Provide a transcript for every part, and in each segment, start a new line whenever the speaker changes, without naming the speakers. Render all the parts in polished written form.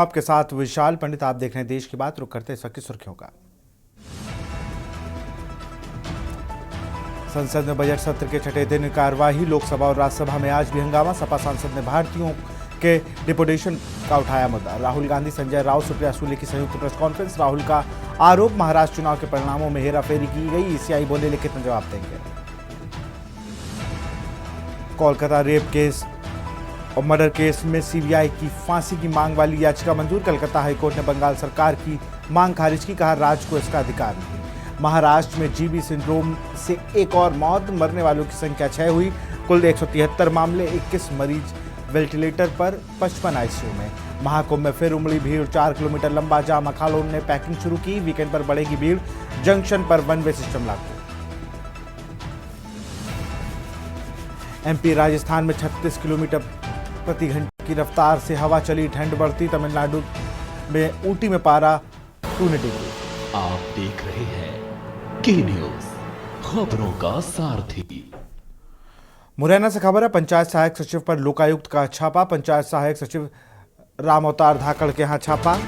आपके साथ विशाल पंडित। आप देख रहे हैं देश की बात। रुक करते इस वक्त की सुर्खियों का। संसद में बजट सत्र के छठे दिन कार्यवाही। लोकसभा और राज्यसभा में आज भी हंगामा। सपा सांसद ने भारतीयों के डिपोटेशन का उठाया मुद्दा। राहुल गांधी, संजय राउत, सुप्रिया सूले की संयुक्त प्रेस कॉन्फ्रेंस। राहुल का आरोप, महाराष्ट्र चुनाव के परिणामों में हेराफेरी की गई। ईसीआई बोले लिखित में जवाब देंगे। कोलकाता रेप केस और मर्डर केस में सीबीआई की फांसी की मांग वाली याचिका मंजूर। कलकत्ता हाईकोर्ट ने बंगाल सरकार की मांग खारिज की। कहा, राज्य को इसका अधिकार नहीं। महाराष्ट्र में जीबी सिंड्रोम से एक और मौत। मरने वालों की संख्या 6 हुई। कुल 173 मामले, 21 मरीज वेंटिलेटर पर, 55 आईसीयू में। महाकुंभ में फिर उमड़ी भीड़। 4 किलोमीटर लंबा जाम। अखाड़ों ने पैकिंग शुरू की। वीकेंड पर बढ़ेगी भीड़। जंक्शन पर वन वे सिस्टम लागू। एमपी राजस्थान में 36 किलोमीटर प्रति घंटे की रफ्तार से हवा चली। ठंड बढ़ती। तमिलनाडु में ऊटी में पारा 2 डिग्री।
आप देख रहे हैं के न्यूज, खबरों का सारथी।
मुरैना से खबर है। पंचायत सहायक सचिव पर लोकायुक्त का छापा। पंचायत सहायक सचिव राम अवतार धाकड़ के यहां छापा।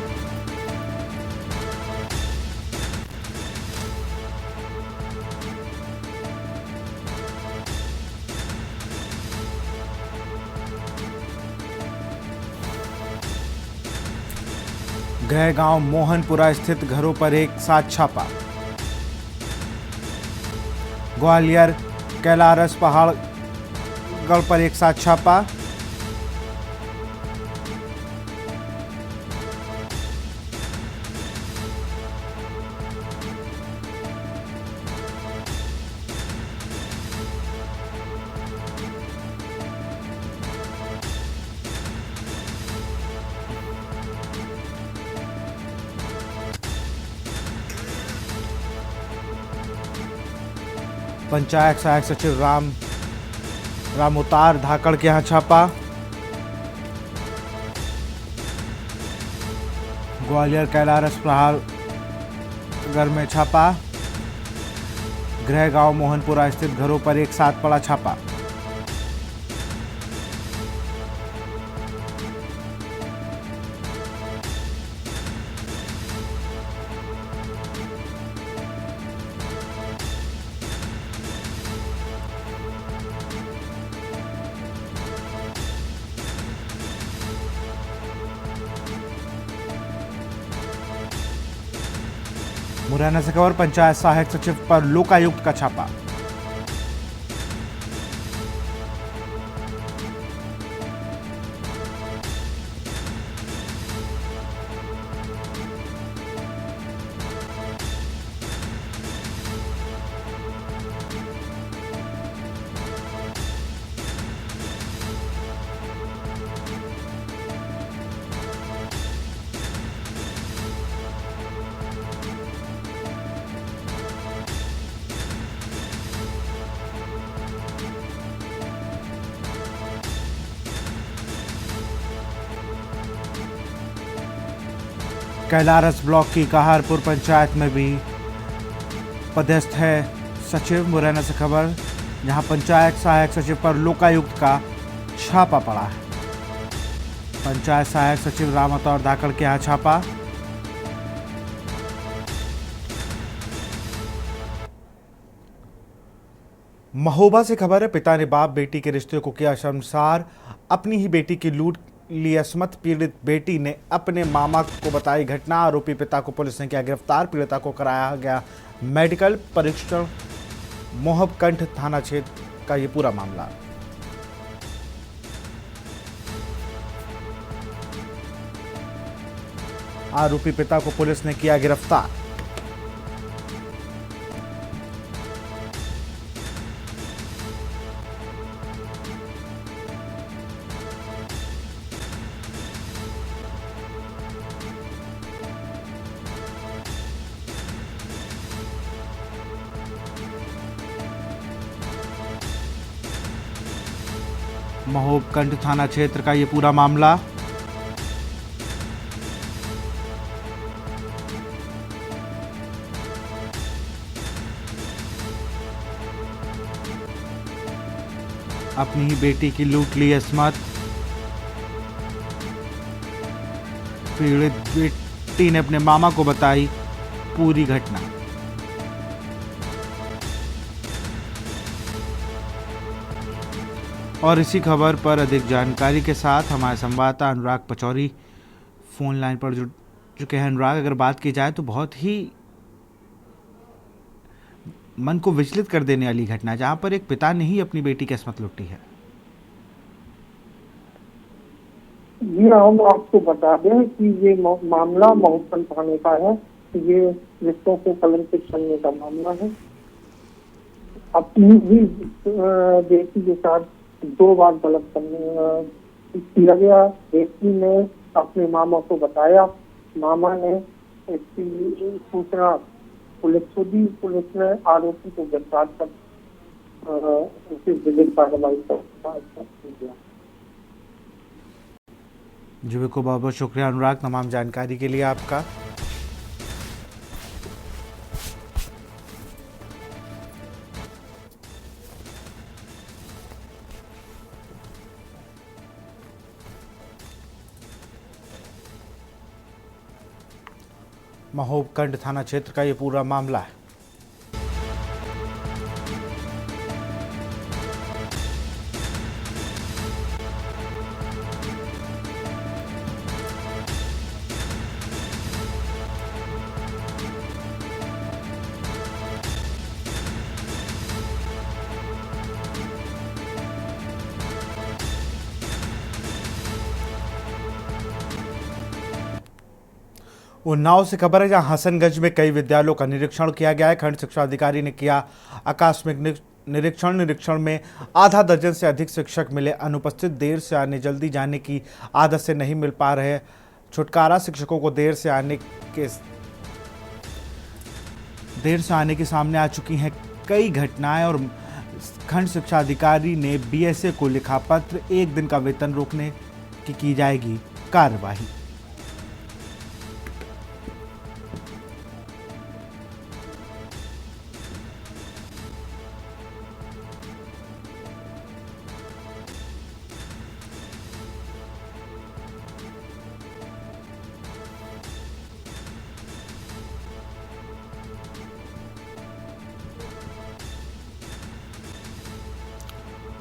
गृह गांव मोहनपुरा स्थित घरों पर एक साथ छापा। ग्वालियर कैलारस पहाड़गढ़ पर एक साथ छापा। पंचायत सहायक सचिव राम अवतार धाकड़ के यहां छापा। ग्वालियर कैलारस पहाड़गढ़ में छापा। गृह गांव मोहनपुरा स्थित घरों पर एक साथ पड़ा छापा। मुरैना से खबर, पंचायत सहायक सचिव पर लोकायुक्त का छापा। कैलारस ब्लॉक की कहारपुर पंचायत में भी पदस्थ है सचिव। मुरैना से खबर, जहां पंचायत सहायक सचिव पर लोकायुक्त का छापा पड़ा है। पंचायत सहायक सचिव राम अवतार धाकड़ के यहां छापा। महोबा से खबर है। पिता ने बाप बेटी के रिश्ते को किया शर्मसार। अपनी ही बेटी की लूट ली असमत। पीड़ित बेटी ने अपने मामा को बताई घटना। आरोपी पिता को पुलिस ने किया गिरफ्तार। पीड़िता को कराया गया मेडिकल परीक्षण। मोहबकंठ थाना क्षेत्र का ये पूरा मामला। आरोपी पिता को पुलिस ने किया गिरफ्तार। महोबकंठ थाना क्षेत्र का ये पूरा मामला। अपनी ही बेटी की लूट ली असमत। पीड़ित बेटी ने अपने मामा को बताई पूरी घटना। और इसी खबर पर अधिक जानकारी के साथ हमारे संवाददाता अनुराग पचौरी फोन लाइन पर जुड़ चुके हैं। अनुराग, अगर बात की जाए तो बहुत ही मन को विचलित कर देने वाली घटना, जहां पर एक पिता ने ही अपनी बेटी की किस्मत लुटी है।
जी हाँ, हम आपको बता दें कि ये मामला महोत्सव थाने का है। ये रिश्तों को कलंकित करने का मामला है। अपनी ही बेटी के साथ 2 बार गलत करने किया गया। बेटी ने अपने मामा को बताया, मामा ने इसकी सूचना पुलिस को दी। पुलिस ने आरोपी को गिरफ्तार कर उसे विधिक कार्रवाई किया।
जी बिल्कुल, बहुत बहुत शुक्रिया अनुराग तमाम जानकारी के लिए आपका। महोबकंड थाना क्षेत्र का ये पूरा मामला है। उन्नाव से खबर है, जहां हसनगंज में कई विद्यालयों का निरीक्षण किया गया है। खंड शिक्षा अधिकारी ने किया आकस्मिक निरीक्षण में आधा दर्जन से अधिक शिक्षक मिले अनुपस्थित। देर से आने जल्दी जाने की आदत से नहीं मिल पा रहे छुटकारा। शिक्षकों को देर से आने की सामने आ चुकी हैं कई घटनाएं और खंड शिक्षा अधिकारी ने बीएसए को लिखा पत्र। 1 दिन का वेतन रोकने की जाएगी कार्यवाही।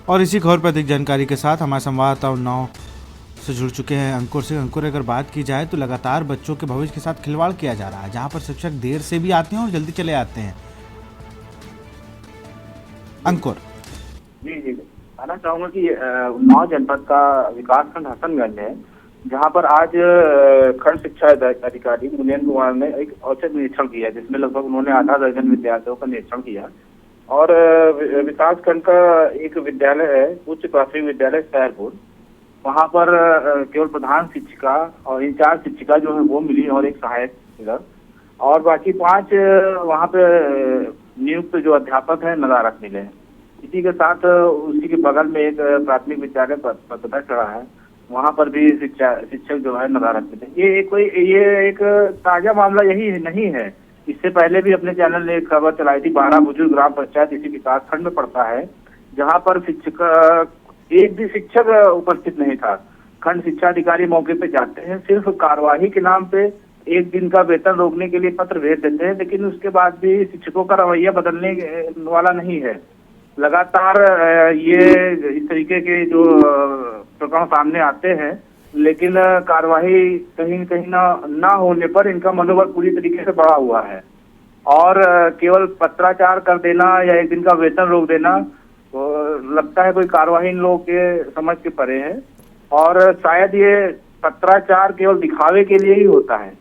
और इसी खबर पर अधिक जानकारी के साथ हमारे संवाददाता उन्नाव से जुड़ चुके हैं अंकुर से। अंकुर, अगर बात की जाए तो लगातार बच्चों के भविष्य के साथ खिलवाड़ किया जा रहा है, जहां पर शिक्षक देर से भी आते हैं और जल्दी चले आते हैं। अंकुर
जी कहना चाहूंगा कि उन्नाव जनपद का विकासखंड हसनगंज है, जहां पर आज खंड शिक्षा अधिकारी मुनीन कुमार ने एक औचक निरीक्षण किया, जिसमें लगभग उन्होंने आधा दर्जन विद्यालयों का निरीक्षण किया। और विकासखंड का एक विद्यालय है, उच्च प्राथमिक विद्यालय सैरपुर, वहां पर केवल प्रधान शिक्षिका और इंचार्ज शिक्षिका जो है वो मिली और एक सहायक मिला, और बाकी 5 वहां पे नियुक्त जो अध्यापक है नदारत मिले। इसी के साथ उसी के बगल में एक प्राथमिक विद्यालय पता चढ़ा है, वहां पर भी शिक्षक जो है नदारत मिले। ये एक ताजा मामला यही नहीं है। इससे पहले भी अपने चैनल ने एक खबर चलाई थी, 12 बुजुर्ग ग्राम पंचायत इसी विकास खंड में पड़ता है, जहां पर एक भी शिक्षक उपस्थित नहीं था। खंड शिक्षा अधिकारी मौके पे जाते हैं, सिर्फ कार्यवाही के नाम पे 1 दिन का वेतन रोकने के लिए पत्र भेज देते हैं, लेकिन उसके बाद भी शिक्षकों का रवैया बदलने वाला नहीं है। लगातार ये इस तरीके के जो प्रकरण सामने आते हैं, लेकिन कार्यवाही कहीं ना होने पर इनका मनोबल पूरी तरीके से बढ़ा हुआ है। और केवल पत्राचार कर देना या 1 दिन का वेतन रोक देना, तो लगता है कोई कार्यवाही इन लोगों के समझ के परे है। और शायद ये पत्राचार केवल दिखावे के लिए ही होता है।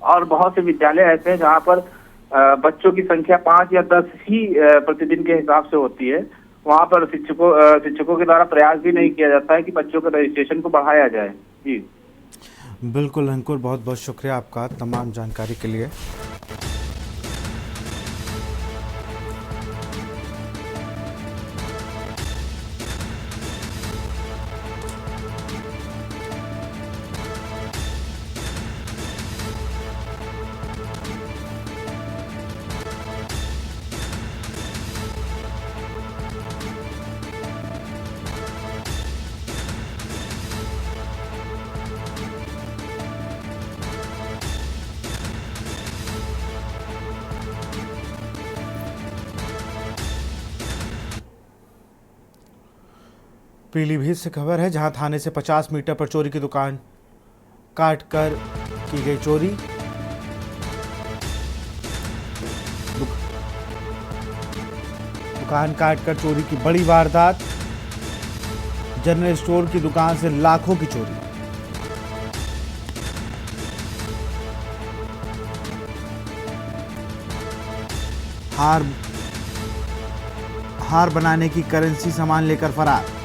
और बहुत से विद्यालय ऐसे हैं जहाँ पर बच्चों की संख्या 5 या 10 ही प्रतिदिन के हिसाब से होती है। वहाँ पर शिक्षकों के द्वारा प्रयास भी नहीं किया जाता है कि बच्चों के रजिस्ट्रेशन को बढ़ाया जाए। जी
बिल्कुल अंकुर, बहुत बहुत शुक्रिया आपका तमाम जानकारी के लिए। पीलीभीत से खबर है, जहां थाने से 50 मीटर पर चोरी की दुकान काट कर की गई चोरी। दुकान काट कर चोरी की बड़ी वारदात। जनरल स्टोर की दुकान से लाखों की चोरी। हार बनाने की करेंसी सामान लेकर फरार।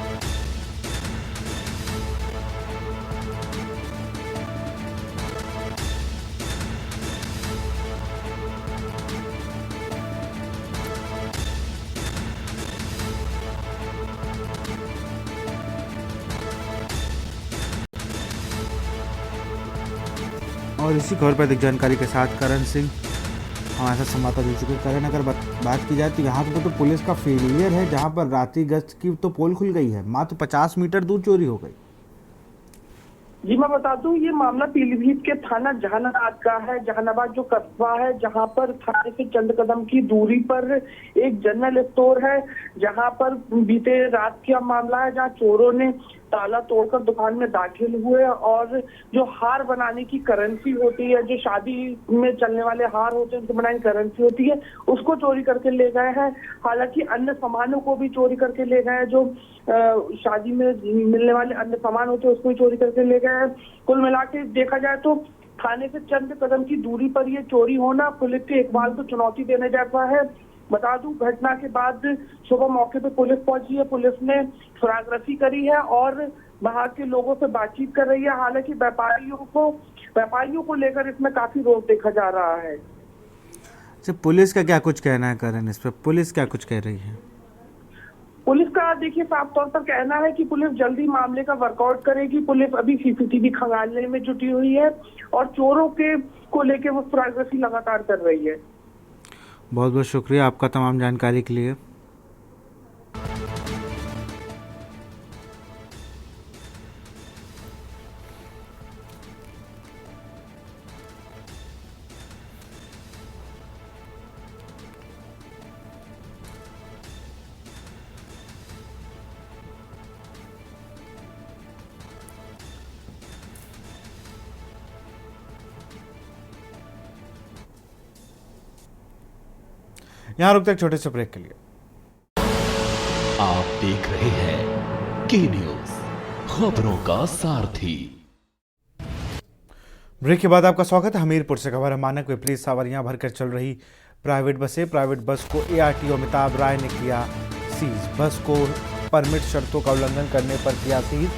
और इसी खबर पर अधिक जानकारी के साथ करण सिंह हमारे साथ संवाददाता जुड़ चुके हैं। करण, अगर बात की जाए तो यहाँ पर तो पुलिस का फेलियर है, जहाँ पर रात्रि गश्त की तो पोल खुल गई है, मात्र 50 मीटर दूर चोरी हो गई।
जी मैं बता दूं, ये मामला पीलीभीत के थाना जहानाबाद का है। जहानाबाद जो कस्बा है, जहां पर थाने से चंद कदम की दूरी पर एक जनरल स्टोर है, जहां पर बीते रात का मामला है, जहां चोरों ने ताला तोड़कर दुकान में दाखिल हुए और जो हार बनाने की करेंसी होती है, जो शादी में चलने वाले हार होते हैं उनसे बनाई करेंसी होती है, उसको चोरी करके ले गए हैं। हालांकि अन्य सामानों को भी चोरी करके ले गए हैं, जो शादी में मिलने वाले अन्य सामान होते हैं उसको भी चोरी करके ले गए हैं। कुल मिला के देखा जाए तो थाने से चंद कदम की दूरी पर ये चोरी होना पुलिस के इकबाल को चुनौती देने जैसा है। बता दूं, घटना के बाद सुबह मौके पे पुलिस पहुंची है। पुलिस ने सुरागरफी करी है और वहां के लोगों से बातचीत कर रही है। हालांकि व्यापारियों को लेकर इसमें काफी रोक देखा जा रहा है।
पुलिस का क्या कुछ कहना है करण, इस पर पुलिस क्या कुछ कह रही है?
पुलिस का देखिए साफ तौर पर कहना है कि पुलिस जल्दी मामले का वर्कआउट करेगी। पुलिस अभी सीसीटीवी खंगालने में जुटी हुई है और चोरों के को लेकर वो सुरागरफी लगातार कर रही है।
बहुत बहुत शुक्रिया आपका तमाम जानकारी के लिए। यहां रुकते एक छोटे से ब्रेक के लिए।
आप देख रहे हैं के न्यूज, खबरों का सारथी।
ब्रेक के बाद आपका स्वागत है। हमीरपुर से खबर है, मानक विपरीत सवारियां भरकर चल रही प्राइवेट बस को एआरटीओ अमिताभ राय ने किया सीज। बस को परमिट शर्तों का उल्लंघन करने पर किया सीज।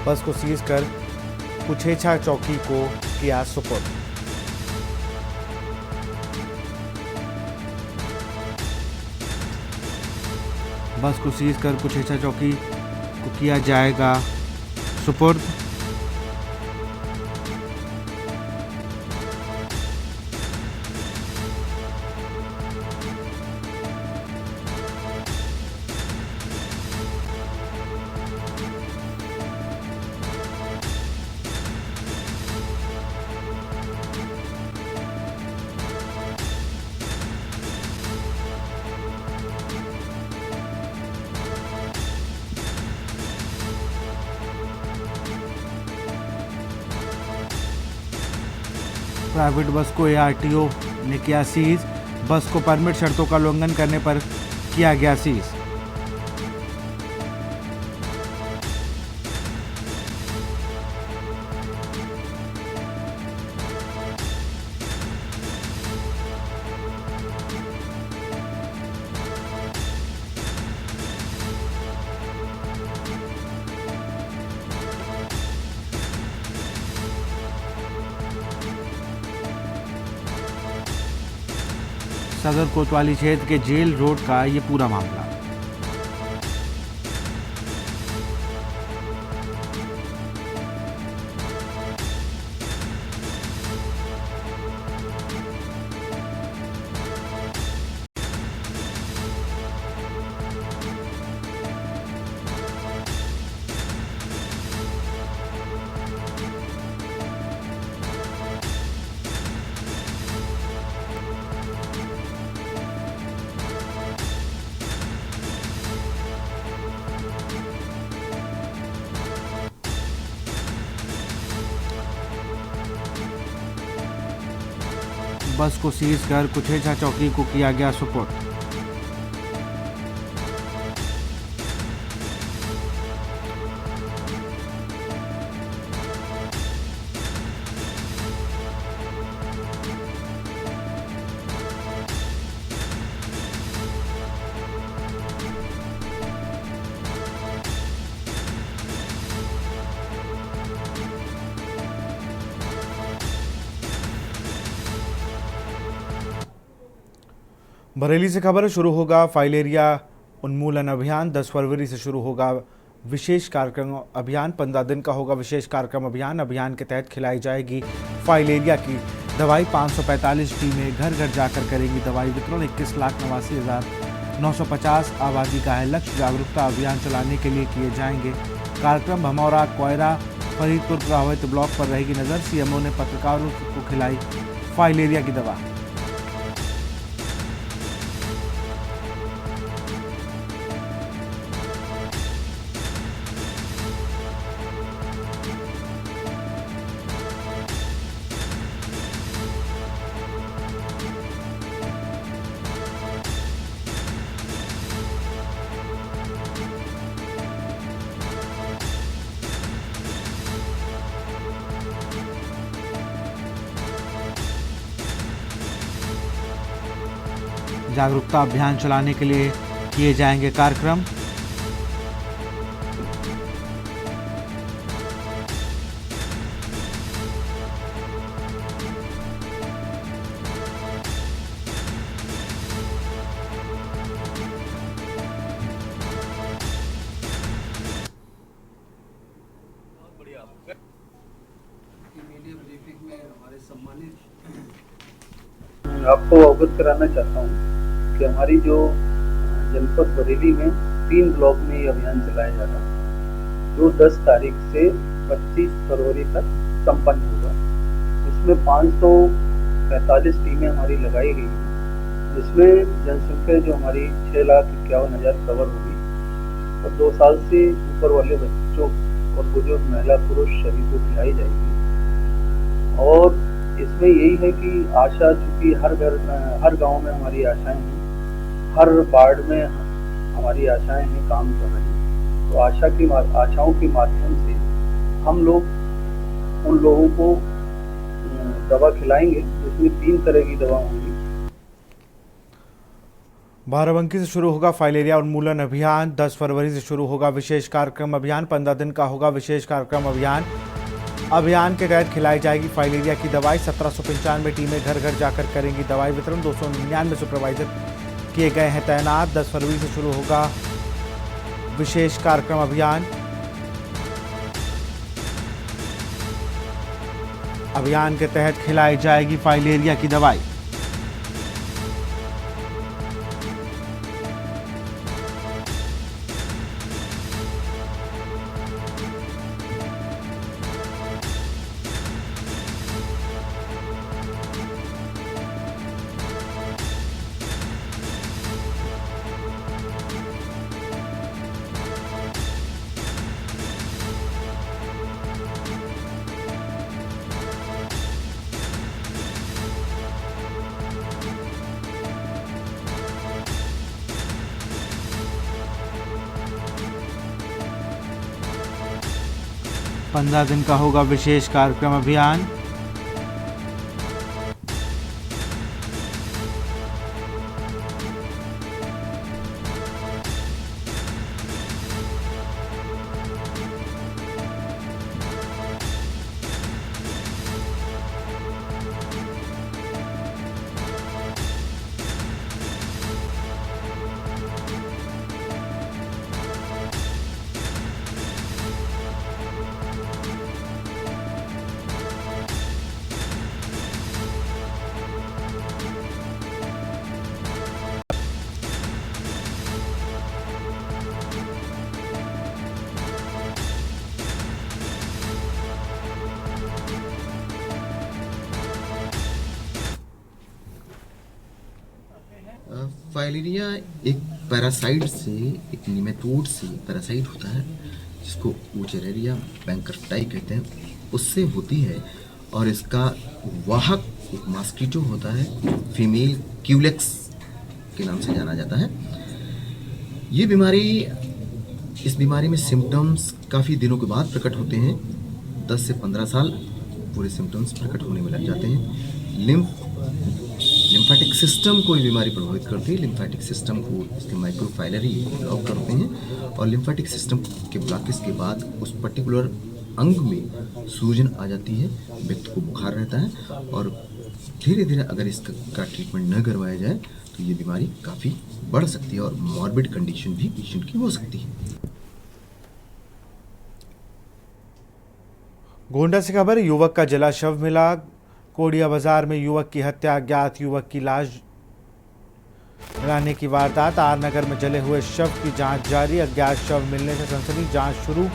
बस को सीज कर कुछेछा चौकी को किया सुपुर्द। बस को सीज कर कुछेछा चौकी को किया जाएगा सुपुर्द। प्राइवेट बस को एआरटीओ ने किया सीज। बस को परमिट शर्तों का उल्लंघन करने पर किया गया सीज। सदर कोतवाली क्षेत्र के जेल रोड का ये पूरा मामला। बस को सीज कर कुछेचा चौकी को किया गया सुपुर्द। बरेली से खबर शुरू होगा फाइलेरिया उन्मूलन अभियान। 10 फरवरी से शुरू होगा विशेष कार्यक्रम अभियान। 15 दिन का होगा विशेष कार्यक्रम अभियान। अभियान के तहत खिलाई जाएगी फाइलेरिया की दवाई। 545 टीमें घर घर जाकर करेंगी दवाई वितरण। 21,89,950 आबादी का है लक्ष्य। जागरूकता अभियान चलाने के लिए किए जाएंगे कार्यक्रम। भमौरा, कोयरा, फरीदपुर प्रभावित ब्लॉक पर रहेगी नजर। सीएमओ ने पत्रकारों को खिलाई फाइलेरिया की दवा। जागरूकता अभियान चलाने के लिए किए जाएंगे कार्यक्रम।
आपको अवगत कराना चाहता हूँ कि हमारी जो जनपद बरेली में 3 ब्लॉक में ये अभियान चलाया जा रहा है, जो 10 तारीख से 25 फरवरी तक संपन्न होगा। इसमें 545 टीमें हमारी लगाई गई हैं, जिसमें जनसंख्या जो हमारी 6,51,000 कवर होगी और 2 साल से ऊपर वाले बच्चों और बुजुर्ग महिला पुरुष सभी को खिलाई जाएगी। और इसमें यही है कि आशा, चूंकि हर गांव में हमारी आशाएं हैं, हर वार्ड में हमारी आशाएं हैं काम कर रही हैं, तो आशाओं के माध्यम से हम लोग उन लोगों को दवा खिलाएंगे, जिसमें 3 तरह की दवा होंगी।
बाराबंकी से शुरू होगा फाइलेरिया उन्मूलन अभियान। 10 फरवरी से शुरू होगा विशेष कार्यक्रम अभियान। 15 दिन का होगा विशेष कार्यक्रम अभियान। अभियान के तहत खिलाई जाएगी फाइलेरिया की दवाई। 1795 टीमें घर घर जाकर करेंगी दवाई वितरण। 299 सुपरवाइजर किए गए हैं तैनात। 10 फरवरी से शुरू होगा विशेष कार्यक्रम अभियान। अभियान के तहत खिलाई जाएगी फाइलेरिया की दवाई। पंद्रह दिन का होगा विशेष कार्यक्रम अभियान।
फाइलेरिया एक पैरासाइट से, एक निमेटोड से पैरासाइट होता है जिसको वुचेरेरिया बैंकरटाई कहते हैं, उससे होती है और इसका वाहक एक मॉस्किटो होता है, फीमेल क्यूलेक्स के नाम से जाना जाता है। ये बीमारी, इस बीमारी में सिम्टम्स काफ़ी दिनों के बाद प्रकट होते हैं। 10 से 15 साल पूरे सिम्टम्स प्रकट होने में लग जाते हैं। लिम्फेटिक सिस्टम को ये बीमारी प्रभावित करती है। लिम्फेटिक सिस्टम को इसके माइक्रोफाइलरी ब्लॉक करते हैं और लिम्फेटिक सिस्टम के ब्लॉकेज के बाद उस पर्टिकुलर अंग में सूजन आ जाती है, व्यक्ति को बुखार रहता है और धीरे धीरे अगर इसका ट्रीटमेंट न करवाया जाए तो ये बीमारी काफ़ी बढ़ सकती है और मॉर्बिड कंडीशन भी पेशेंट की हो सकती है।
गोंडा से खबर, युवक का जला शव मिला। कोडिया बाजार में युवक की हत्या, अज्ञात युवक की लाश मिलाने की वारदात। आर नगर में जले हुए शव की जांच जारी। अज्ञात शव मिलने से सनसनी, जांच शुरू।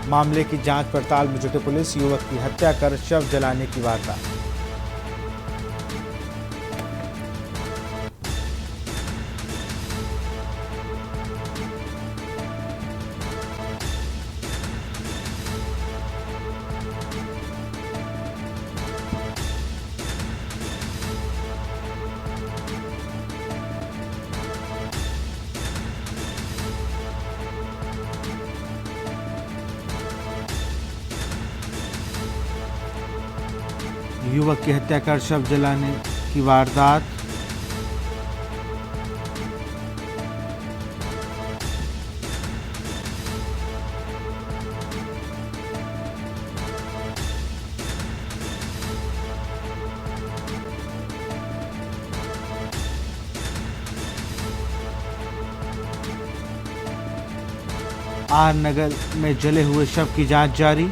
मामले की जांच पड़ताल में जुटे पुलिस। युवक की हत्या कर शव जलाने की वारदात। युवक की हत्या कर शव जलाने की वारदात। आर नगर में जले हुए शव की जांच जारी।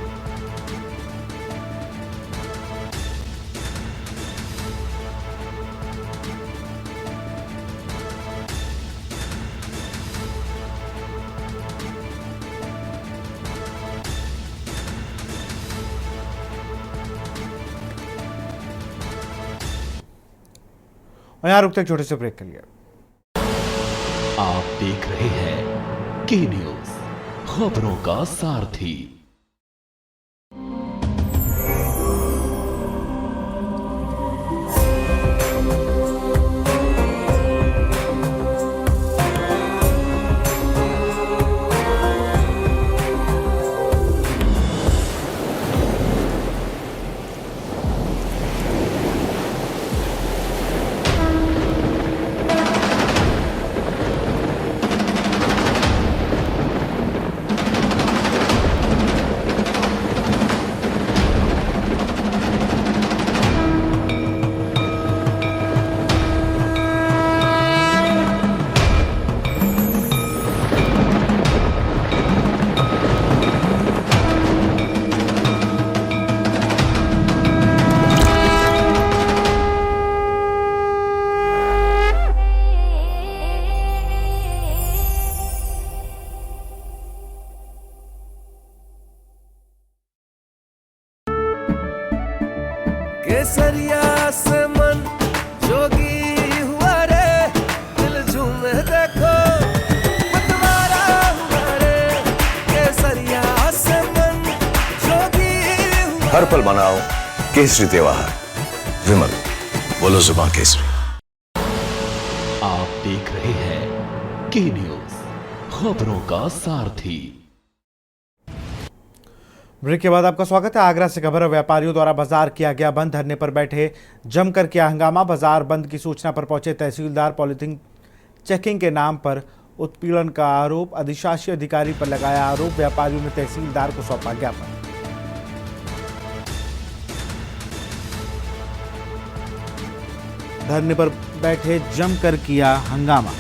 और यहाँ रुकते एक छोटे से ब्रेक के लिए।
आप देख रहे हैं के न्यूज, खबरों का सारथी।
केसरिया से मन जोगी हुआ रे, दिल झूमे देखो पतवारा हुआ रे। केसरिया से मन जोगी हुआ।
हर पल मनाओ केसरी त्योहार। विमल, बोलो जुबान केसरी।
आप देख रहे हैं के न्यूज, खबरों का सारथी।
ब्रेक के बाद आपका स्वागत है। आगरा से खबर, व्यापारियों द्वारा बाजार किया गया बंद। धरने पर बैठे जमकर किया हंगामा। बाजार बंद की सूचना पर पहुंचे तहसीलदार। पॉलिथीन चेकिंग के नाम पर उत्पीड़न का आरोप। अधिशासी अधिकारी पर लगाया आरोप। व्यापारियों ने तहसीलदार को सौंपा ज्ञापन। धरने पर बैठे जमकर किया हंगामा।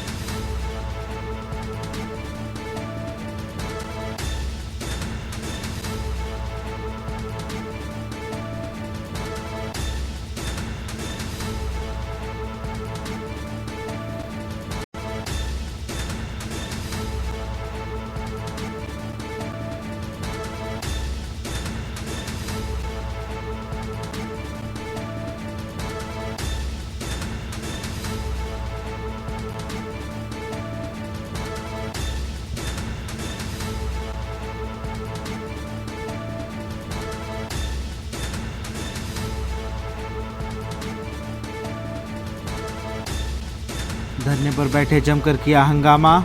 धरने पर बैठे जमकर किया हंगामा।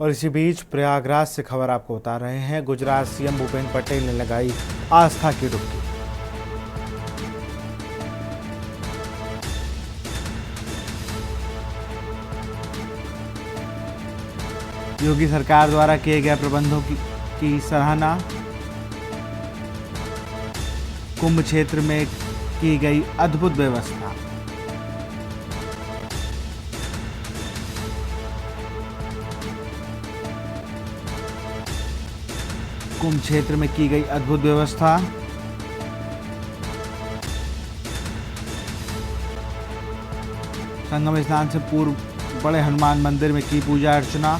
और इसी बीच प्रयागराज से खबर आपको बता रहे हैं। गुजरात सीएम भूपेंद्र पटेल ने लगाई आस्था की डुबकी। योगी सरकार द्वारा किए गए प्रबंधों की सराहना। कुंभ क्षेत्र में की गई अद्भुत व्यवस्था। कुंभ क्षेत्र में की गई अद्भुत व्यवस्था। संगम स्नान से पूर्व बड़े हनुमान मंदिर में की पूजा अर्चना।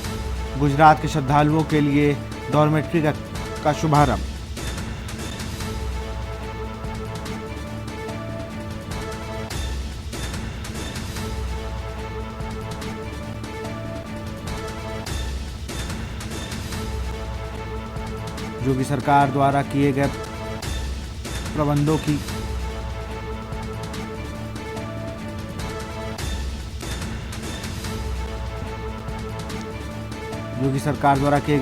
गुजरात के श्रद्धालुओं के लिए डॉर्मेट्री का शुभारंभ। योगी सरकार द्वारा किए गए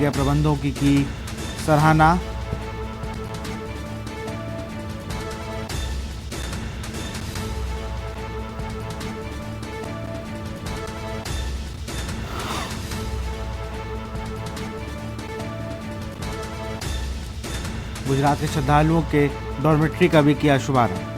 प्रबंधों की सराहना। गुजरात के श्रद्धालुओं के डॉर्मेट्री का भी किया शुभारंभ।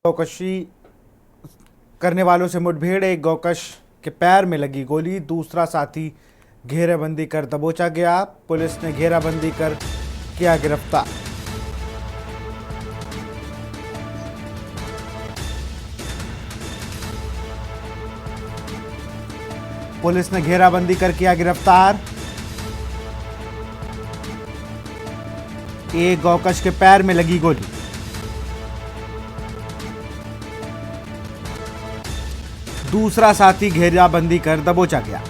गौकशी करने वालों से मुठभेड़। एक गौकश के पैर में लगी गोली। दूसरा साथी घेराबंदी कर दबोचा गया। पुलिस ने घेराबंदी कर किया गिरफ्तार। पुलिस ने घेराबंदी कर किया गिरफ्तार। एक गौकश के पैर में लगी गोली। दूसरा साथी घेराबंदी कर दबोचा गया।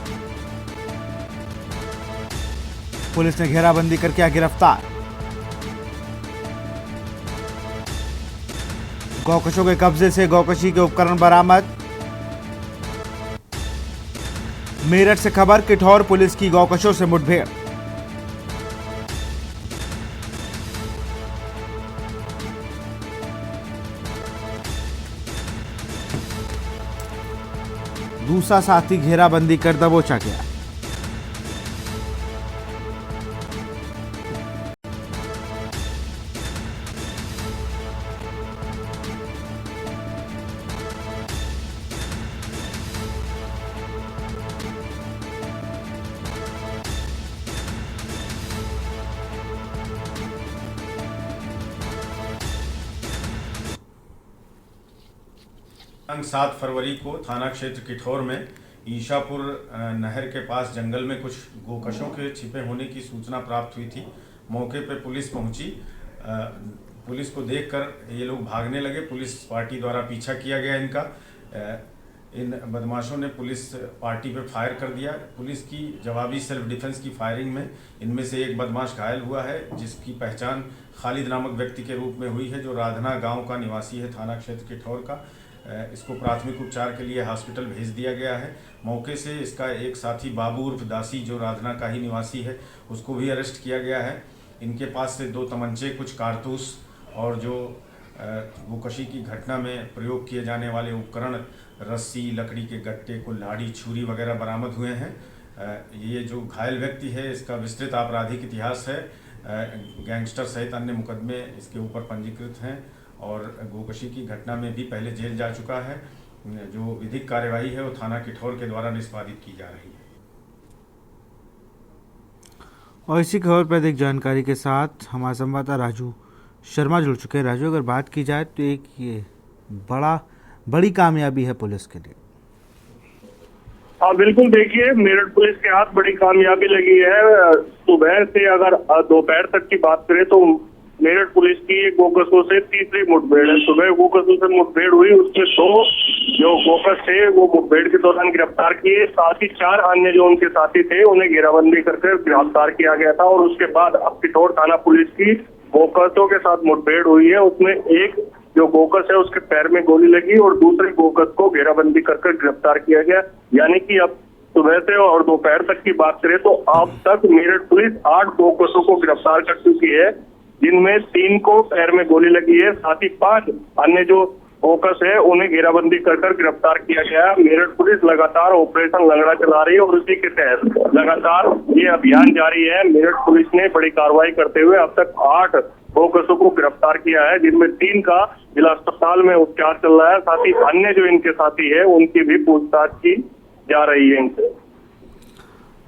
पुलिस ने घेराबंदी कर किया गिरफ्तार। गौकशों के कब्जे से गौकशी के उपकरण बरामद। मेरठ से खबर। किठौर पुलिस की गौकशों से मुठभेड़। दूसरा साथी घेराबंदी कर दबोचा गया।
दिनांक 7 फरवरी को थाना क्षेत्र किठौर में ईशापुर नहर के पास जंगल में कुछ गोकशों के छिपे होने की सूचना प्राप्त हुई थी। मौके पर पुलिस पहुंची। पुलिस को देखकर ये लोग भागने लगे। पुलिस पार्टी द्वारा पीछा किया गया इनका। इन बदमाशों ने पुलिस पार्टी पे फायर कर दिया। पुलिस की जवाबी सेल्फ डिफेंस की फायरिंग में इनमें से एक बदमाश घायल हुआ है, जिसकी पहचान खालिद नामक व्यक्ति के रूप में हुई है, जो राधना गांव का निवासी है, थाना क्षेत्र किठौर का। इसको प्राथमिक उपचार के लिए हॉस्पिटल भेज दिया गया है। मौके से इसका एक साथी बाबू उर्फ दासी, जो राधना का ही निवासी है, उसको भी अरेस्ट किया गया है। इनके पास से 2 तमंचे, कुछ कारतूस और जो गोकशी की घटना में प्रयोग किए जाने वाले उपकरण, रस्सी, लकड़ी के गट्टे, कुल्हाड़ी, छुरी वगैरह बरामद हुए हैं। ये जो घायल व्यक्ति है, इसका विस्तृत आपराधिक इतिहास है। गैंगस्टर सहित अन्य मुकदमे इसके ऊपर पंजीकृत हैं और गोकशी की घटना में भी पहले जेल जा चुका है। जो विधिक कार्यवाही है वो थाना किठौर के द्वारा निष्पादित की जा रही है।
और इसी खबर पर अधिक जानकारी के साथ हमारे संवाददाता राजू शर्मा जुड़ चुके हैं। राजू, अगर बात की जाए तो एक ये बड़ी कामयाबी है पुलिस के लिए।
हाँ बिल्कुल, देखिए मेरठ पुलिस के हाथ बड़ी कामयाबी लगी है। सुबह से अगर दोपहर तक की बात करें तो मेरठ पुलिस की गोकसों से तीसरी मुठभेड़ है। सुबह गोकसों से मुठभेड़ हुई, उसमें 2 जो गोकस थे वो मुठभेड़ के दौरान गिरफ्तार किए। साथ ही 4 अन्य जो उनके साथी थे उन्हें घेराबंदी करके गिरफ्तार किया गया था। और उसके बाद अब किठौर थाना पुलिस की गोकसों के साथ मुठभेड़ हुई है। उसमें एक जो गोकस है उसके पैर में गोली लगी और दूसरे गोकस को घेराबंदी कर गिरफ्तार किया गया। यानी कि अब सुबह से और दोपहर तक की बात करें तो अब तक मेरठ पुलिस 8 गोकसों को गिरफ्तार कर चुकी है, जिनमें 3 को पैर में गोली लगी है। साथ ही 5 अन्य जो गोकस है उन्हें घेराबंदी कर गिरफ्तार किया गया। मेरठ पुलिस लगातार ऑपरेशन लंगड़ा चला रही है और उसी के तहत लगातार ये अभियान जारी है। मेरठ पुलिस ने बड़ी कार्रवाई करते हुए अब तक 8 गोकसों को गिरफ्तार किया है, जिनमें 3 का जिला अस्पताल में उपचार चल रहा है। साथ ही अन्य जो इनके साथी है उनकी भी पूछताछ की जा रही है इनसे।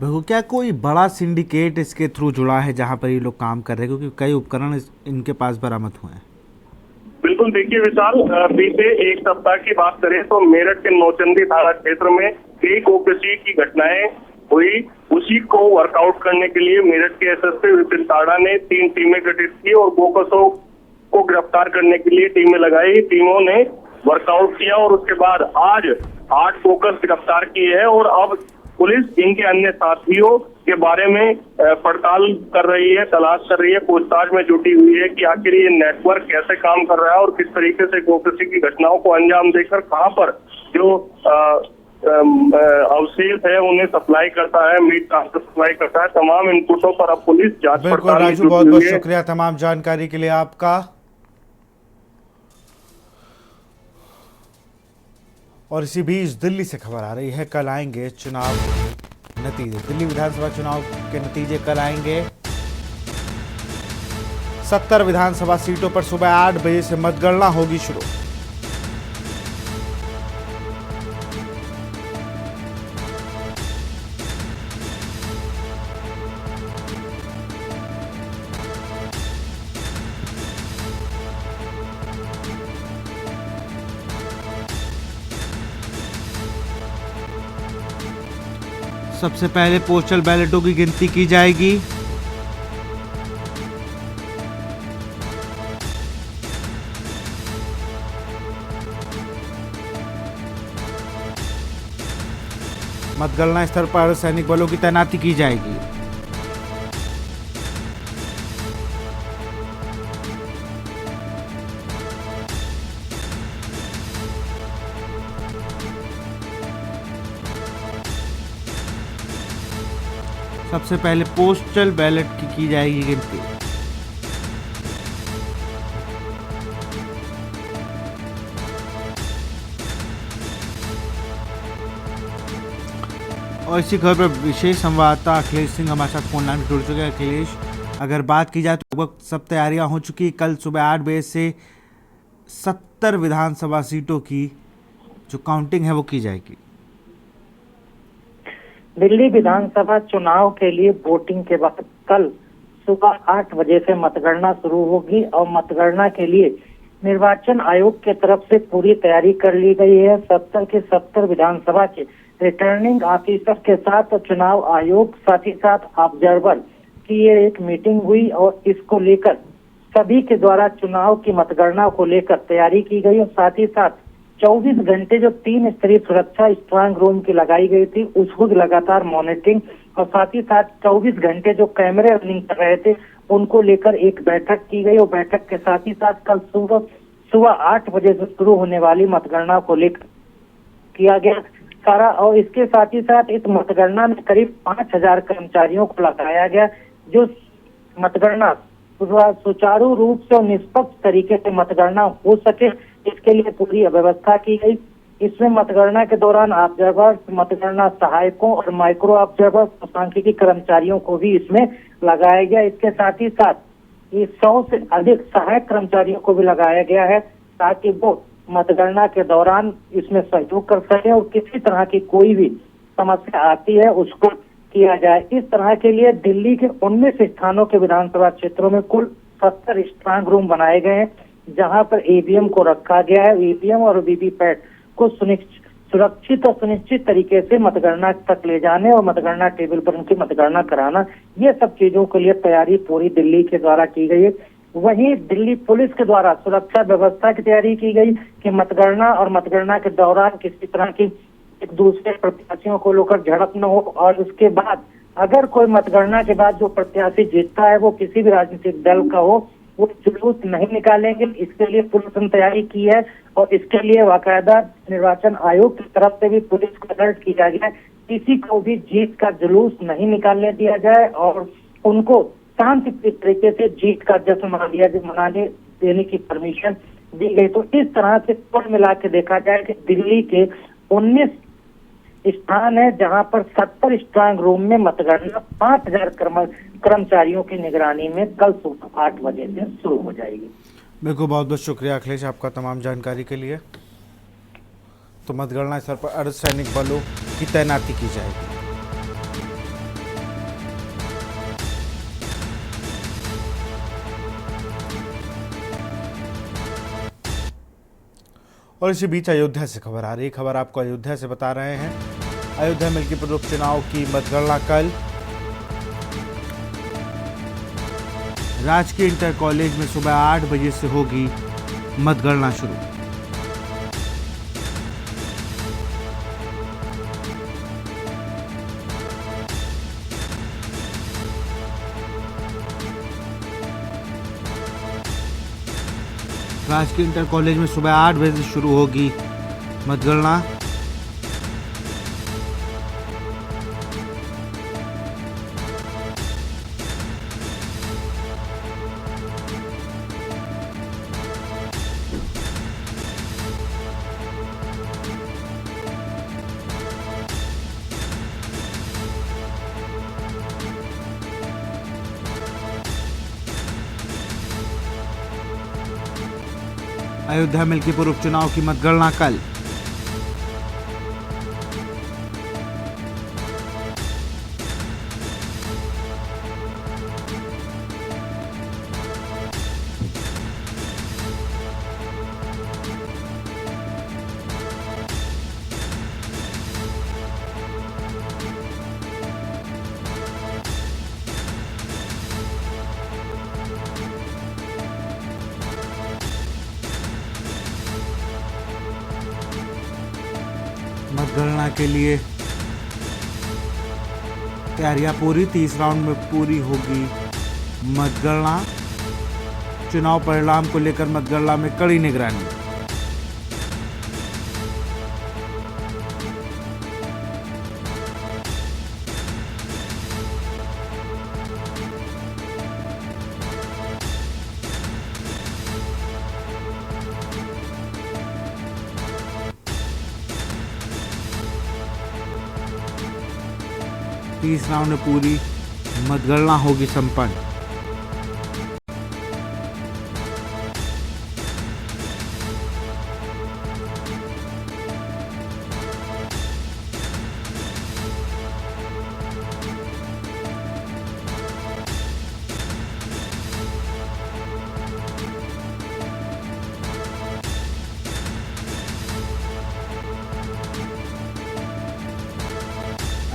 बिल्कुल, क्या कोई बड़ा सिंडिकेट इसके थ्रू जुड़ा है जहां पर ये लोग काम कर रहे हैं, क्योंकि कई उपकरण इनके पास बरामद हुए हैं?
बिल्कुल, देखिए विशाल, बीते 1 सप्ताह की बात करें तो मेरठ के नौचंदी थाना क्षेत्र में कई गोकशी की घटनाएं हुई। उसी को वर्कआउट करने के लिए मेरठ के एसएसपी विपिन ताड़ा ने 3 टीमें गठित की और गोकसों को गिरफ्तार करने के लिए टीमें लगाई। टीमों ने वर्कआउट किया और उसके बाद आज 8 गोकस गिरफ्तार किए हैं और अब पुलिस इनके अन्य साथियों के बारे में पड़ताल कर रही है, तलाश कर रही है, पूछताछ में जुटी हुई है कि आखिर ये नेटवर्क कैसे काम कर रहा है और किस तरीके से गोकशी की घटनाओं को अंजाम देकर कहां पर जो अवशेष है उन्हें सप्लाई करता है, मीट ट्रांसफर सप्लाई करता है। तमाम इनपुटों पर अब पुलिस जांच पड़ताल।
राजू, बहुत बहुत शुक्रिया तमाम जानकारी के लिए आपका। और इसी बीच दिल्ली से खबर आ रही है, कल आएंगे चुनाव नतीजे। दिल्ली विधानसभा चुनाव के नतीजे कल आएंगे। 70 विधानसभा सीटों पर सुबह 8 बजे से मतगणना होगी शुरू। सबसे पहले पोस्टल बैलेटों की गिनती की जाएगी। मतगणना स्थल पर सैनिक बलों की तैनाती की जाएगी। सबसे पहले पोस्टल बैलेट की जाएगी गिनती। और इसी खबर पर विशेष संवाददाता अखिलेश सिंह हमारे साथ फोन लाइन में जुड़ चुके हैं। अखिलेश, अगर बात की जाए तो लगभग सब तैयारियां हो चुकी। कल सुबह 8 बजे से 70 विधानसभा सीटों की जो काउंटिंग है वो की जाएगी।
दिल्ली विधानसभा चुनाव के लिए वोटिंग के वक्त कल सुबह 8 बजे से मतगणना शुरू होगी और मतगणना के लिए निर्वाचन आयोग के तरफ से पूरी तैयारी कर ली गई है। 70 के 70 विधानसभा के रिटर्निंग ऑफिसर के साथ चुनाव आयोग, साथ ही साथ ऑब्जर्वर की ये एक मीटिंग हुई और इसको लेकर सभी के द्वारा चुनाव की मतगणना को लेकर तैयारी की गई और साथ ही साथ 24 घंटे जो 3 स्तरीय सुरक्षा स्ट्रांग रूम की लगाई गई थी उसको लगातार मॉनिटरिंग और साथ ही साथ 24 घंटे जो कैमरे रनिंग कर रहे थे उनको लेकर एक बैठक की गई और बैठक के साथ ही साथ कल सुबह 8 बजे से शुरू होने वाली मतगणना को लेकर किया गया सारा। और इसके साथ ही साथ इस मतगणना में करीब 5000 कर्मचारियों को लगाया गया जो मतगणना सुचारू रूप से और निष्पक्ष तरीके से मतगणना हो सके, इसके लिए पूरी व्यवस्था की गई। इसमें मतगणना के दौरान ऑब्जर्वर, मतगणना सहायकों और माइक्रो ऑब्जर्वर, सांख्यिकी कर्मचारियों को भी इसमें लगाया गया। इसके साथ ही साथ ये 100 से अधिक सहायक कर्मचारियों को भी लगाया गया है ताकि वो मतगणना के दौरान इसमें सहयोग कर सके और किसी तरह की कोई भी समस्या आती है उसको किया जाए। इस तरह के लिए दिल्ली के 19 स्थानों के विधानसभा क्षेत्रों में कुल 70 स्ट्रांग रूम बनाए गए हैं जहां पर ईवीएम को रखा गया है। ईवीएम और वीवीपैट को सुरक्षित और सुनिश्चित तरीके से मतगणना तक ले जाने और मतगणना टेबल पर उनकी मतगणना कराना, ये सब चीजों के लिए तैयारी पूरी दिल्ली के द्वारा की गई है। वहीं दिल्ली पुलिस के द्वारा सुरक्षा व्यवस्था की तैयारी की गई कि मतगणना और मतगणना के दौरान किसी तरह की एक दूसरे प्रत्याशियों को लेकर झड़प न हो और उसके बाद अगर कोई मतगणना के बाद जो प्रत्याशी जीतता है वो किसी भी राजनीतिक दल का हो वो जुलूस नहीं निकालेंगे। इसके लिए पुलिस ने तैयारी की है और इसके लिए बाकायदा निर्वाचन आयोग की तरफ से भी पुलिस को अलर्ट किया गया है किसी को भी जीत का जुलूस नहीं निकालने दिया जाए और उनको शांति तरीके से जीत का जश्न मनाने देने की परमिशन दी गई। तो इस तरह से कुल मिला के देखा जाए कि दिल्ली के 19 स्थान है जहां पर 70 स्ट्रांग रूम में मतगणना 5000 कर्मचारियों की निगरानी में कल सुबह 8 बजे से शुरू हो जाएगी।
बिल्कुल, बहुत बहुत शुक्रिया अखिलेश आपका तमाम जानकारी के लिए। तो मतगणना स्थल पर अर्धसैनिक बलों की तैनाती की जाएगी। और इसी बीच अयोध्या से खबर आ रही है। खबर आपको अयोध्या से बता रहे हैं। अयोध्या मिल्कीपुर उपचुनाव की मतगणना कल राजकीय इंटर कॉलेज में सुबह 8 बजे से होगी मतगणना शुरू। राजकीय इंटर कॉलेज में सुबह 8 बजे से शुरू होगी मतगणना। अयोध्या मिल्कीपुर उपचुनाव की मतगणना कल। मतगणना के लिए तैयारियां पूरी। 30 राउंड में पूरी होगी मतगणना। चुनाव परिणाम को लेकर मतगणना में कड़ी निगरानी। तीस राउंड में पूरी मतगणना होगी संपन्न।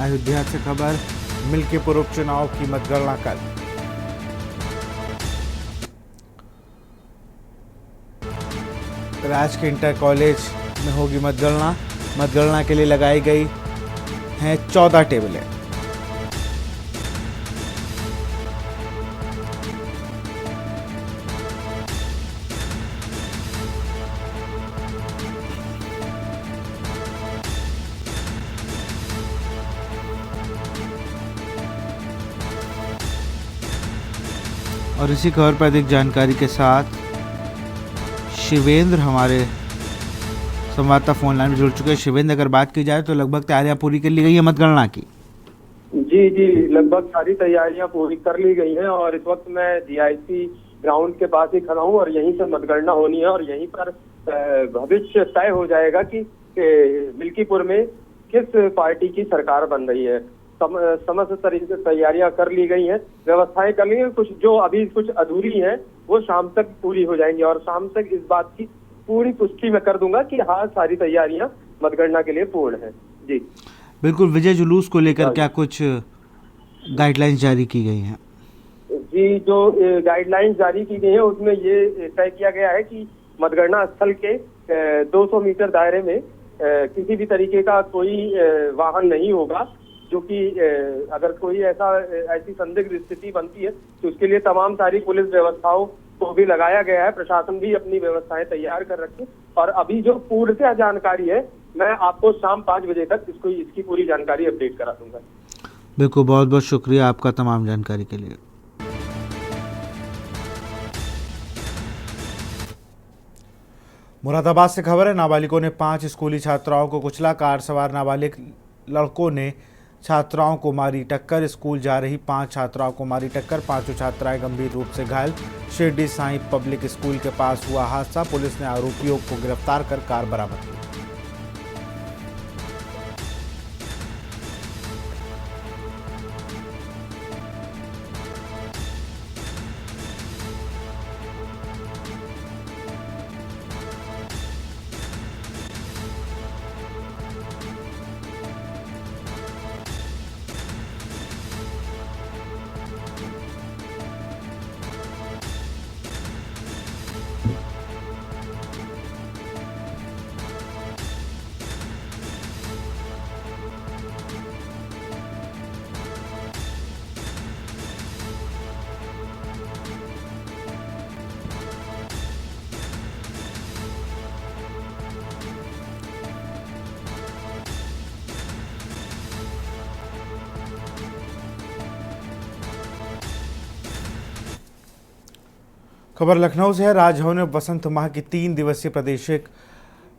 अयोध्या से खबर, मिल्कीपुर उपचुनाव की मतगणना कल। राजकीय इंटर कॉलेज में होगी मतगणना। मतगणना के लिए लगाई गई हैं 14 टेबलें। और इसी खबर पर अधिक जानकारी के साथ शिवेंद्र हमारे संवाददाता फोन लाइन में जुड़ चुके हैं। शिवेंद्र, अगर बात की जाए तो लगभग तैयारियां पूरी कर ली गई है मतगणना की।
जी, लगभग सारी तैयारियां पूरी कर ली गई हैं और इस वक्त मैं जीआईसी ग्राउंड के पास ही खड़ा हूं और यहीं से मतगणना होनी है और यहीं पर भविष्य तय हो जाएगा कि मिल्कीपुर में किस पार्टी की सरकार बन रही है। समस्त तरीके से तैयारियां कर ली गई हैं, व्यवस्थाएं कर ली हैं। कुछ जो अभी कुछ अधूरी हैं वो शाम तक पूरी हो जाएंगी और शाम तक इस बात की पूरी पुष्टि मैं कर दूंगा कि हाँ, सारी तैयारियां मतगणना के लिए पूर्ण है। जी
बिल्कुल। विजय जुलूस को लेकर क्या कुछ गाइडलाइंस जारी की गई हैं?
जी, जो गाइडलाइंस जारी की गई है उसमें ये तय किया गया है कि मतगणना स्थल के 200 मीटर दायरे में किसी भी तरीके का कोई वाहन नहीं होगा, जो कि अगर कोई ऐसी संदिग्ध स्थिति बनती है तो उसके लिए तमाम सारी पुलिस व्यवस्थाओं को भी लगाया गया है। प्रशासन भी अपनी व्यवस्थाएं तैयार कर रखी और अभी जो पूर्णतः जानकारी है मैं आपको शाम 5 बजे तक इसकी पूरी जानकारी अपडेट करा दूंगा।
बिल्कुल, बहुत बहुत शुक्रिया आपका तमाम जानकारी के लिए। मुरादाबाद से खबर है, नाबालिगों ने 5 स्कूली छात्राओं को कुचला। कार सवार नाबालिग लड़कों ने छात्राओं को मारी टक्कर। स्कूल जा रही 5 छात्राओं को मारी टक्कर। 5 छात्राएं गंभीर रूप से घायल। शिरडी साईं पब्लिक स्कूल के पास हुआ हादसा। पुलिस ने आरोपियों को गिरफ्तार कर कार बरामद की। खबर लखनऊ से है। राजभवन में वसंत माह की 3 दिवसीय प्रादेशिक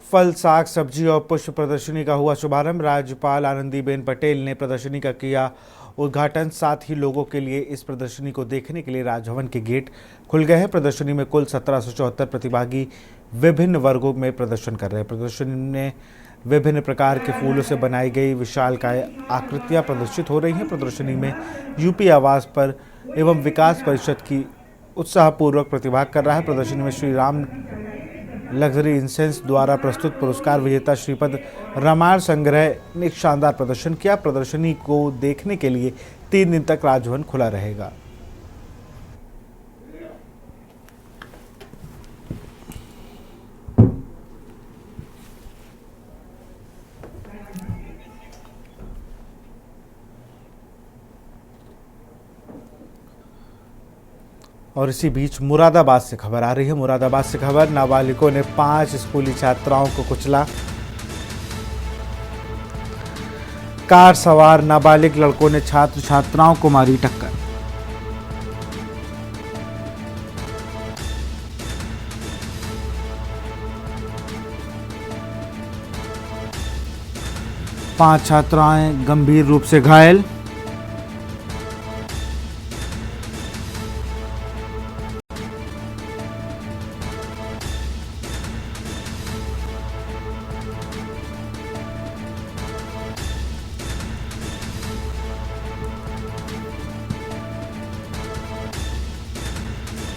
फल, साग, सब्जी और पुष्प प्रदर्शनी का हुआ शुभारंभ। राज्यपाल आनंदीबेन पटेल ने प्रदर्शनी का किया उद्घाटन। साथ ही लोगों के लिए इस प्रदर्शनी को देखने के लिए राजभवन के गेट खुल गए हैं। प्रदर्शनी में कुल 1774 प्रतिभागी विभिन्न वर्गों में प्रदर्शन कर रहे हैं। प्रदर्शनी में विभिन्न प्रकार के फूलों से बनाई गई विशालकाय आकृतियां प्रदर्शित हो रही हैं। प्रदर्शनी में यूपी आवास पर एवं विकास परिषद की उत्साहपूर्वक प्रतिभाग कर रहा है। प्रदर्शनी में श्री राम लग्जरी इंसेंस द्वारा प्रस्तुत पुरस्कार विजेता श्रीपद रामायण संग्रह ने शानदार प्रदर्शन किया। प्रदर्शनी को देखने के लिए 3 दिन तक राजभवन खुला रहेगा। और इसी बीच मुरादाबाद से खबर आ रही है। मुरादाबाद से खबर, नाबालिगों ने 5 स्कूली छात्राओं को कुचला। कार सवार नाबालिग लड़कों ने छात्र छात्राओं को मारी टक्कर। पांच छात्राएं गंभीर रूप से घायल।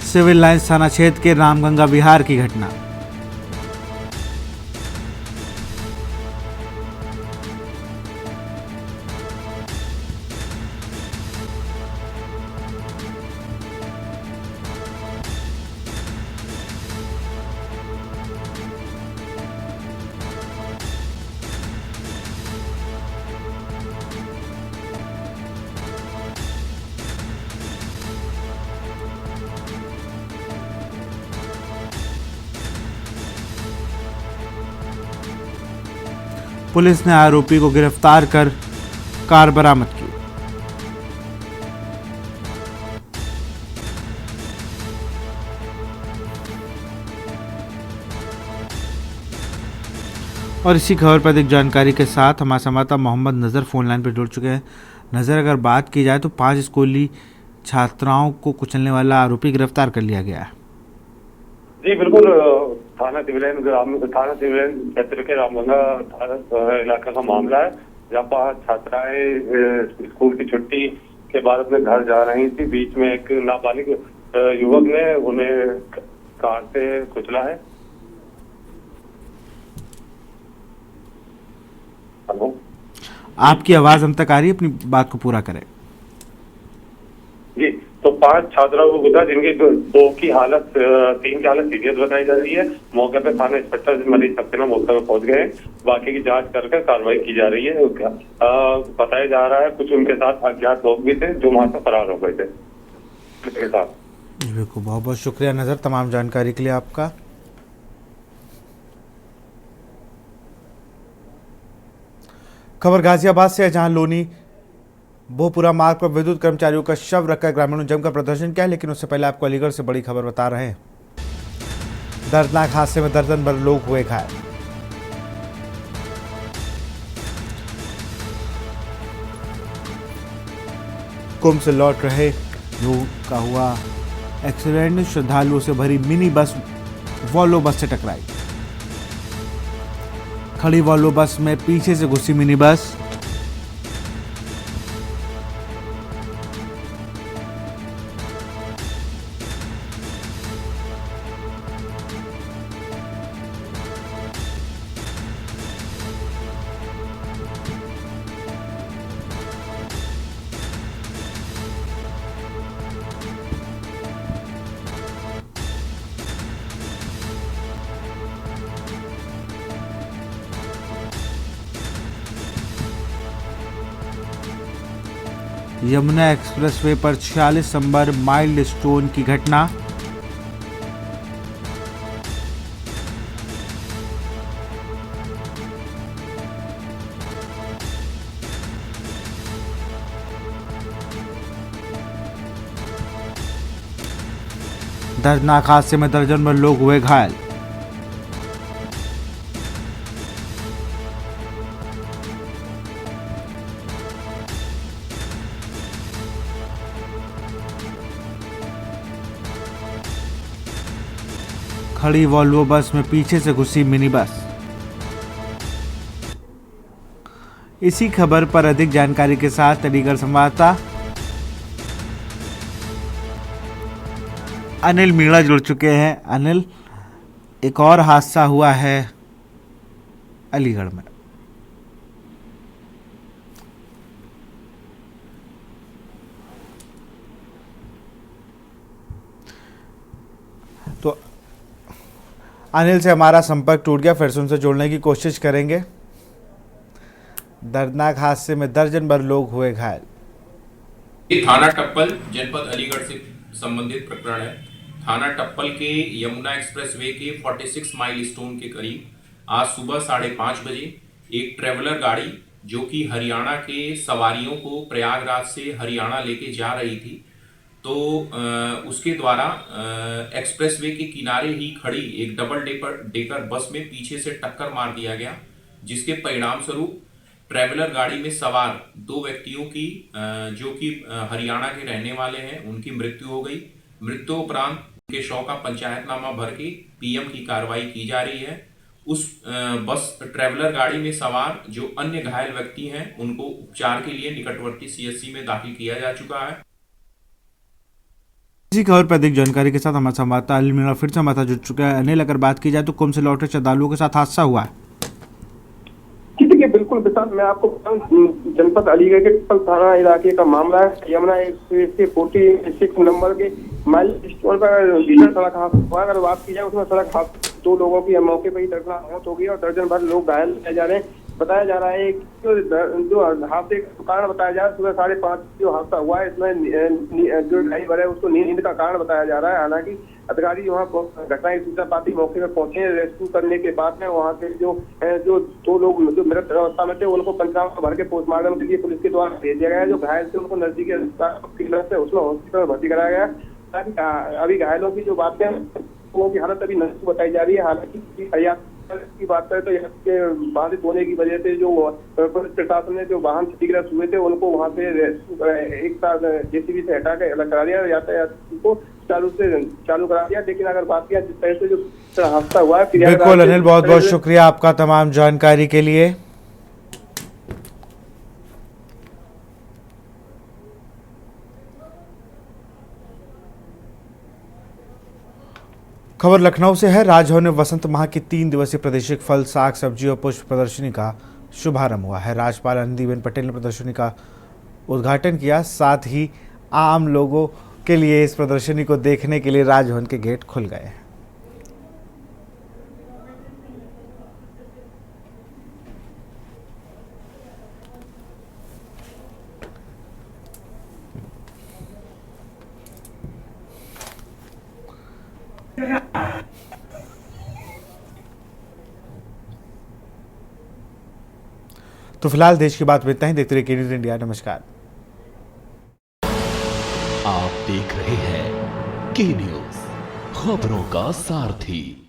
सिविल लाइंस थाना क्षेत्र के रामगंगा विहार की घटना। पुलिस ने आरोपी को गिरफ्तार कर कार बरामद की। और इसी खबर पर अधिक जानकारी के साथ हमारे संवाददाता मोहम्मद नज़र फोन लाइन पर जुड़ चुके हैं। नज़र, अगर बात की जाए तो 5 स्कूली छात्राओं को कुचलने वाला आरोपी गिरफ्तार कर लिया गया है।
जी बिल्कुल, थाना सिविलियन क्षेत्र के रामगंगा थाना इलाका का मामला है, जहाँ 5 छात्राएं स्कूल की छुट्टी के बाद अपने घर जा रही थी। बीच में एक नाबालिग युवक ने उन्हें कार से कुचला है। हेलो,
आपकी आवाज हम तक आ रही है, अपनी बात को पूरा करें।
जी, तो 5 छात्राओं को गुजरा, जिनकी 2 की हालत 3 की हालत सीरियस बताई जा रही है। मौके पर थाना इंस्पेक्टर मनीष सक्सेना मौके पर पहुंच गए। बाकी की जांच करके कार्रवाई की जा रही है। बताया जा रहा है कुछ उनके साथ अज्ञात लोग भी थे जो वहां से फरार हो गए थे के साथ।
बिल्कुल, बहुत बहुत शुक्रिया नज़र तमाम जानकारी के लिए आपका। खबर गाजियाबाद से है, जहां लोनी बोहपुरा मार्ग पर विद्युत कर्मचारियों का शव रखकर ग्रामीणों ने जमकर प्रदर्शन किया। लेकिन उससे पहले आपको अलीगढ़ से बड़ी खबर बता रहे हैं। दर्दनाक हादसे में दर्जन भर लोग हुए घायल। कुंभ से लौट रहे लोगों का हुआ एक्सीडेंट। श्रद्धालुओं से भरी मिनी बस वॉल्वो बस से टकराई। खड़ी वॉल्वो बस में पीछे से घुसी मिनी बस। यमुना एक्सप्रेसवे पर 46 नंबर माइल्ड स्टोन की घटना। दर्दनाक हादसे में दर्जन भर लोग हुए घायल। खड़ी वॉल्वो बस में पीछे से घुसी मिनी बस। इसी खबर पर अधिक जानकारी के साथ अलीगढ़ संवाददाता अनिल मीणा जुड़ चुके हैं। अनिल, एक और हादसा हुआ है अलीगढ़ में। तो अनिल से हमारा संपर्क टूट गया, फिर से उनसे जोड़ने की कोशिश करेंगे। दर्दनाक हादसे में दर्जन भर लोग हुए घायल।
ये थाना टप्पल जनपद अलीगढ़ से संबंधित प्रकरण है। थाना टप्पल के यमुना एक्सप्रेसवे के 46 माइल स्टोन के करीब आज सुबह 5:30 बजे एक ट्रेवलर गाड़ी जो कि हरियाणा के सवारियों को प्रयागराज से हरियाणा लेके जा रही थी, तो उसके द्वारा एक्सप्रेसवे के किनारे ही खड़ी एक डबल डेकर बस में पीछे से टक्कर मार दिया गया, जिसके परिणाम स्वरूप ट्रैवलर गाड़ी में सवार 2 व्यक्तियों की जो कि हरियाणा के रहने वाले हैं, उनकी मृत्यु हो गई। मृत्यु उपरांत उनके शव का पंचायतनामा भर के पीएम की कार्रवाई की जा रही है। उस बस ट्रैवलर गाड़ी में सवार जो अन्य घायल व्यक्ति हैं उनको उपचार के लिए निकटवर्ती सीएचसी में दाखिल किया जा चुका है।
इसी खबर पर अधिक जानकारी के साथ हमारे संवाददाता अनिल मीणा फिर से हमारे साथ जुड़ चुका है। अनिल, अगर बात की जाए तो कुंभ से लौटे श्रद्धालुओं के साथ हादसा हुआ है।
देखिए, बिल्कुल विशाल, मैं आपको बताऊं, जनपद अलीगढ़ के टप्पल थाना इलाके का मामला है। यमुना एक्सप्रेस के 46 नंबर के माइल स्टोन पर भीषण सड़क हादसा हुआ। अगर बात की जाए उसमें सड़क हादसा 2 लोगों की मौके पर ही दर्दनाक मौत हो गई और दर्जन भर लोग घायल किए जा रहे हैं। बताया जा रहा है कि जो हादसे का कारण बताया जा रहा है, सुबह 5:30 जो हादसा हुआ है, इसमें जो ड्राइवर है उसको नींद का कारण बताया जा रहा है। हालांकि अधिकारी वहाँ घटना की सूचना पाती मौके पर पहुंचे। रेस्क्यू करने के बाद में वहाँ के जो 2 लोग जो मृत अवस्था में थे उनको पंचनामा भर के पोस्टमार्टम के लिए पुलिस के द्वारा भेज दिया गया है। जो घायल थे उनको नजदीकी अस्पताल उसमें हॉस्पिटल में भर्ती कराया गया। अभी घायलों की जो बातें लोगों की हालत अभी नाजुक बताई जा रही है। हालांकि की बात करें तो यहाँ के बाधित होने की वजह से जो पुलिस प्रशासन ने जो वाहन क्षतिग्रस्त हुए थे उनको वहाँ से एक साथ जेसीबी से हटा के अलग करा दिया, यातायात को चालू करा दिया। लेकिन अगर बात किया जिस तरह से जो हादसा हुआ है,
बिल्कुल अनिल, बहुत बहुत शुक्रिया आपका तमाम जानकारी के लिए। खबर लखनऊ से है। राजभवन में वसंत माह की 3 दिवसीय प्रादेशिक फल, साग, सब्जी और पुष्प प्रदर्शनी का शुभारंभ हुआ है। राज्यपाल आनंदीबेन पटेल ने प्रदर्शनी का उद्घाटन किया। साथ ही आम लोगों के लिए इस प्रदर्शनी को देखने के लिए राजभवन के गेट खुल गए हैं। तो फिलहाल देश की बात में इतना ही। देखते रहिए के न्यूज़ इंडिया। नमस्कार।
आप देख रहे हैं के न्यूज़, खबरों का सारथी।